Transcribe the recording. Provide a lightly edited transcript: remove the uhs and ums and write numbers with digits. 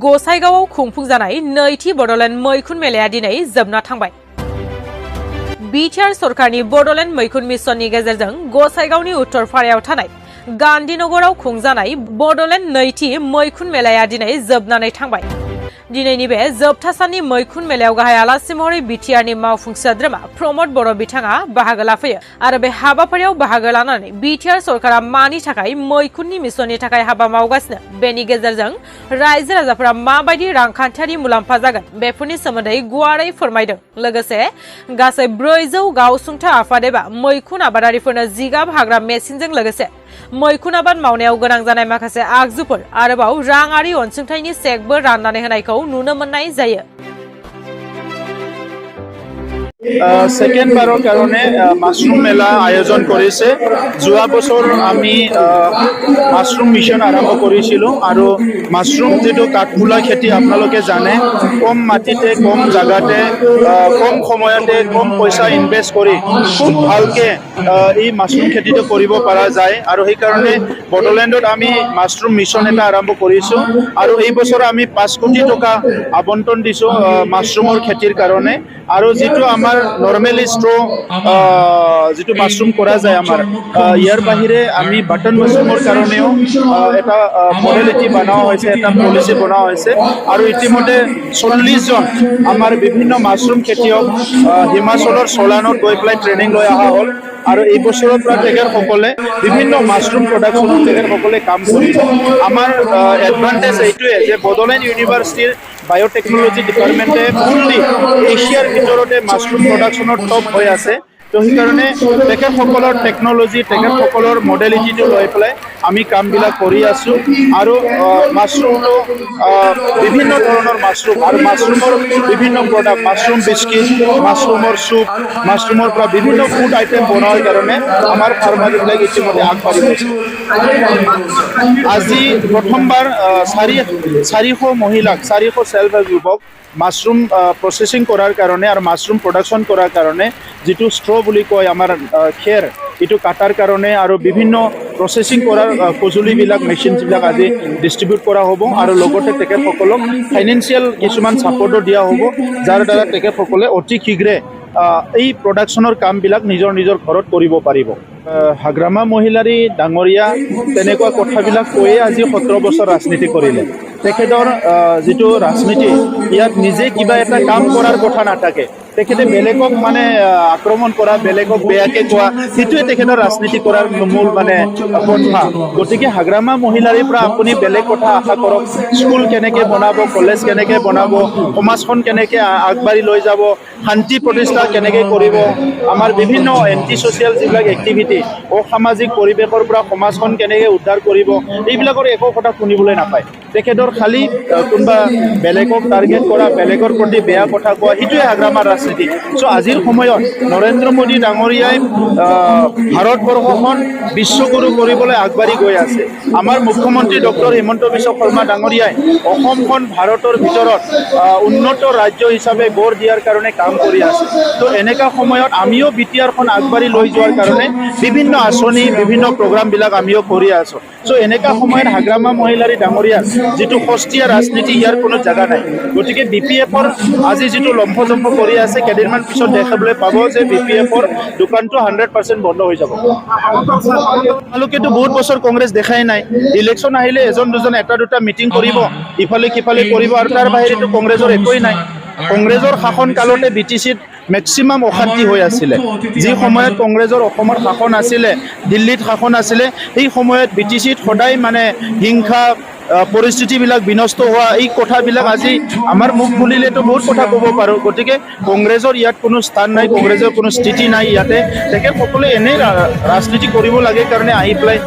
गसाइगावआव खुंफुंजानाय नैथि बडलेण्ड मैखुन मेलाया दिनै जोबना थांबाय। बिटिआर सरकारनि बडलेण्ड मैखुन मिशननि गेजेरजों गसाइगावनि उत्तरपारायाव थानाय गान्धीनगराव खुंजानाय बडलेण्ड नैथि मैखुन मेलाया दिनै जोबनानै थांबाय। दिनैनि बे जोबथा साननि मैखुन मेलायाव गाहाय आलासि महरै बिटिआरनि मावफुं सोद्रोमा प्रमद बर' बिथाङा बाहागो लाफैयो आरो बे हाबाफारियाव बाहागो लानानै बिटिआर सरकारा मानि थाखाय मैखुननि मिशननि थाखाय हाबा मावगासिनो बेनि गेजेरजों रायजो राजाफोरा माबायदि रांखान्थियारि मुलाम्फा जागोन बेफोरनि सोमोन्दै गुवारै फोरमायदों। लोगोसे गासै 400 गावसुंथा आफाद एबा मैखुन आबादारिफोरनो जिगाब हाग्रा मेसिनजों लोगोसे मैखुन आबाद मावनायाव गोनां जानाय माखासे आगजुफोर आरोबाव राङारि अनसुंथाइनि चेकबो राननानै होनायखौ नुनो मोननाय जायो। सेकेंड बाৰৰ কাৰণে মাশৰুম মেলা আয়োজন কৰিছে। যোৱা বছৰ আমি মাশৰুম মিশন আৰম্ভ কৰিছিলোঁ আৰু মাশৰুম যেটো কাঠফুলা খেতি আপোনালোকে জানে কম মাটিতে কম জায়গাতে কম সময়তে কম পইচা ইনভেস্ট কৰি খুব ভালকে এই মাশৰুম খেতিটো কৰিব পৰা যায় আৰু সেই কাৰণে বডলেণ্ডত আমি মাশৰুম মিশন এটা আৰম্ভ কৰিছোঁ আৰু এই বছৰ আমি 5 কোটি টকা আবণ্টন দিছোঁ মাশৰুমৰ খেতিৰ কাৰণে আৰু যেটো আমাৰ নরমালি স্ট্র যেটো মাশরুম করা যায় আমার ইয়ার বাহিরে আমি বাটন মাশরুমের কারণেও এটা মডেলিটি বানানো হয়েছে, এটা পলিসি বানানো হয়েছে আর ইতিমধ্যে 40 জন আমার বিভিন্ন মাশরুম খেতিয়ক হিমাচলের সোলানত গৈ পেলাই ট্রেনিং লৈ অহা হল আৰু এই বছৰৰ পৰা তেখেতসকলে বিভিন্ন মাশৰুম প্ৰডাকশ্যনত তেখেতসকলে কাম কৰিছে। আমাৰ এডভান্টেজ এইটোৱে যে বডলেণ্ড ইউনিভাৰ্চিটিৰ বায়োটেকনলজি ডিপাৰ্টমেণ্টে ফুললি এছিয়াৰ ভিতৰতে মাশৰুম প্ৰডাকশ্যনত টপ হৈ আছে। তো সেইকাৰণে তেখেতসকলৰ টেকনলজি তেখেতসকলৰ মডেলিটিটো লৈ পেলাই আমি কামবিলাক কৰি আছোঁ আৰু মাশৰুমটো বিভিন্ন ধৰণৰ মাশৰুম আৰু মাশৰুমৰ বিভিন্ন প্ৰডাক্ট মাশৰুম বিস্কিট মাশৰুমৰ চুপ মাশৰুমৰ পৰা বিভিন্ন ফুড আইটেম বনোৱাৰ কাৰণে আমাৰ ফাৰ্মাৰবিলাক ইতিমধ্যে আগবাঢ়ি গৈছে। আজি প্ৰথমবাৰ 400 মহিলাক 400 সেলফ হেল্প গ্ৰুপক মাশরুম প্রসেসিং করার কারণে আর মাশরুম প্রোডাকশন করার কারণে যেটো স্ট্র বুলি কয় আমার খের এটো কাটার কারণে আর বিভিন্ন প্রসেসিং করার সঁজুলিবিলাক মেশিনবিলাক আজি ডিস্ট্রিবিউট করা হব আর লগতে তেখেতসকলক ফাইনেন্সিয়াল কিছুমান সাপোর্টও দিয়া হব যার দ্বারা তেখেতসকলে অতি শীঘ্ৰে এই প্ৰডাকশ্যনৰ কামবিলাক নিজৰ ঘৰত কৰিব পাৰিব। হাগ্ৰামা মহিলাৰী ডাঙৰীয়া তেনেকুৱা কথাবিলাক কৈয়ে আজি 17 বছৰ ৰাজনীতি কৰিলে। তেখেতৰ যেটো ৰাজনীতি ইয়াত নিজে কিবা এটা কাম কৰাৰ কথা নাথাকে, তেখেতে বেলেগক মানে আক্ৰমণ কৰা বেলেগক বেয়াকে কোৱা সেইটোৱে তেখেতৰ ৰাজনীতি কৰাৰ মূল মানে পন্থা। গতিকে হাগ্ৰামা মহিলাৰীৰ পৰা আপুনি বেলেগ কথা আশা কৰক, স্কুল কেনেকৈ বনাব, কলেজ কেনেকৈ বনাব, সমাজখন কেনেকৈ আগবাঢ়ি লৈ যাব, শান্তি প্ৰতিষ্ঠা কেনেকৈ কৰিব, আমাৰ বিভিন্ন এণ্টি ছ'চিয়েল যিবিলাক এক্টিভিটি অসামাজিক পৰিৱেশৰ পৰা সমাজখন কেনেকৈ উদ্ধাৰ কৰিব এইবিলাকৰ একো কথা শুনিবলৈ নাপায়। তেখেতৰ খালি কোনোবা বেলেগক টাৰ্গেট কৰা বেলেগৰ প্ৰতি বেয়া কথা কোৱা সেইটোৱে হাগ্ৰামাৰ ৰাজনীতি। চ' আজিৰ সময়ত নৰেন্দ্ৰ মোদী ডাঙৰীয়াই ভাৰতবৰ্ষখন বিশ্বগুৰু কৰিবলৈ আগবাঢ়ি গৈ আছে। আমাৰ মুখ্যমন্ত্ৰী ডক্টৰ হিমন্ত বিশ্ব শৰ্মা ডাঙৰীয়াই অসমখন ভাৰতৰ ভিতৰত উন্নত ৰাজ্য হিচাপে গঢ় দিয়াৰ কাৰণে কাম কৰি আছে। তো এনেকুৱা সময়ত আমিও বিটিআৰখন আগবাঢ়ি লৈ যোৱাৰ কাৰণে বিভিন্ন আঁচনি বিভিন্ন প্ৰগ্ৰামবিলাক আমিও কৰি আছোঁ। চ' এনেকুৱা সময়ত হাগ্ৰামা মহিলাৰী ডাঙৰীয়াৰ যেটো সস্তীয়া ৰাজনীতি ইয়াৰ কোনো জাগা নাই। গতিকে BPFৰ আজি যেটো লম্ফজম্ফ কৰি আছে কেইদিনমান পিছত দেখাবলৈ পাব যে BPFৰ দোকানটো 100% বন্ধ হৈ যাব। তেওঁলোকেতো বহুত বছৰ কংগ্ৰেছ দেখাই নাই, ইলেকশ্যন আহিলে এজন দুজন এটা দুটা মিটিং কৰিব ইফালে সিফালে কৰিব আৰু তাৰ বাহিৰেতো কংগ্ৰেছৰ একোৱেই নাই। কংগ্ৰেছৰ শাসন কালতে BTCত মেক্সিমাম অশান্তি হৈ আছিলে। যি সময়ত কংগ্ৰেছৰ অসমৰ শাসন আছিলে দিল্লীত শাসন আছিলে সেই সময়ত BTCত সদায় মানে হিংসা পৰিস্থিতিবিলাক বিনষ্ট হোৱা এই কথাবিলাক আজি আমাৰ মুখ খুলিলেতো বহুত কথা ক'ব পাৰোঁ। গতিকে কংগ্ৰেছৰ ইয়াত কোনো স্থান নাই, কংগ্ৰেছৰ কোনো স্থিতি নাই ইয়াতে। তেখেতসকলে এনেই ৰাজনীতি কৰিব লাগে কাৰণে আহি পেলাই